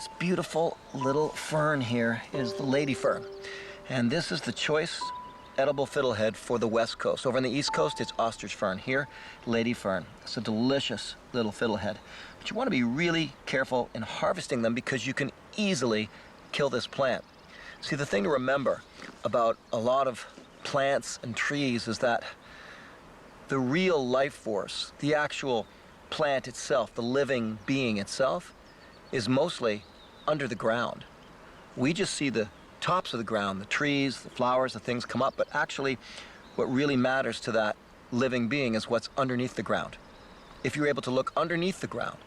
This beautiful little fern here is the lady fern. And this is the choice edible fiddlehead for the West Coast. Over on the East Coast, it's ostrich fern. Here, lady fern. It's a delicious little fiddlehead. But you want to be really careful in harvesting them because you can easily kill this plant. See, the thing to remember about a lot of plants and trees is that the real life force, the actual plant itself, the living being itself, is mostly under the ground. We just see the tops of the ground, the trees, the flowers, the things come up, but actually what really matters to that living being is what's underneath the ground. If you're able to look underneath the ground,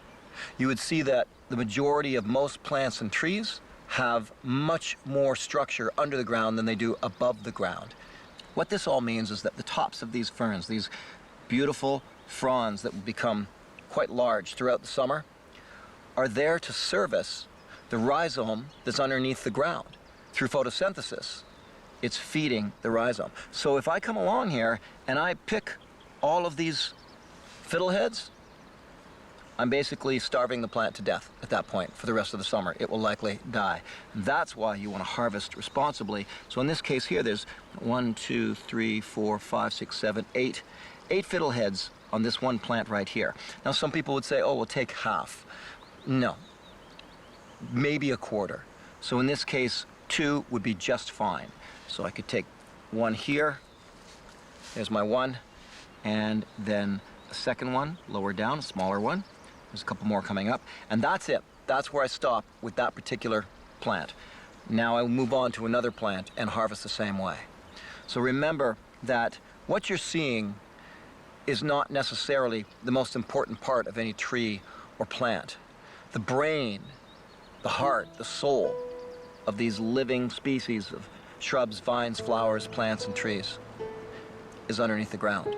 you would see that the majority of most plants and trees have much more structure under the ground than they do above the ground. What this all means is that the tops of these ferns, these beautiful fronds that will become quite large throughout the summer, are there to service the rhizome that's underneath the ground. Through photosynthesis, it's feeding the rhizome. So if I come along here and I pick all of these fiddleheads, I'm basically starving the plant to death at that point for the rest of the summer. It will likely die. That's why you want to harvest responsibly. So in this case here, there's 1, 2, 3, 4, 5, 6, 7, 8 fiddleheads on this one plant right here. Now some people would say, oh, we'll take half. No, maybe a quarter. So in this case, 2 would be just fine. So I could take 1 here, there's my 1, and then a second one lower down, a smaller one. There's a couple more coming up, and that's it. That's where I stop with that particular plant. Now I move on to another plant and harvest the same way. So remember that what you're seeing is not necessarily the most important part of any tree or plant. The brain, the heart, the soul of these living species of shrubs, vines, flowers, plants, and trees is underneath the ground.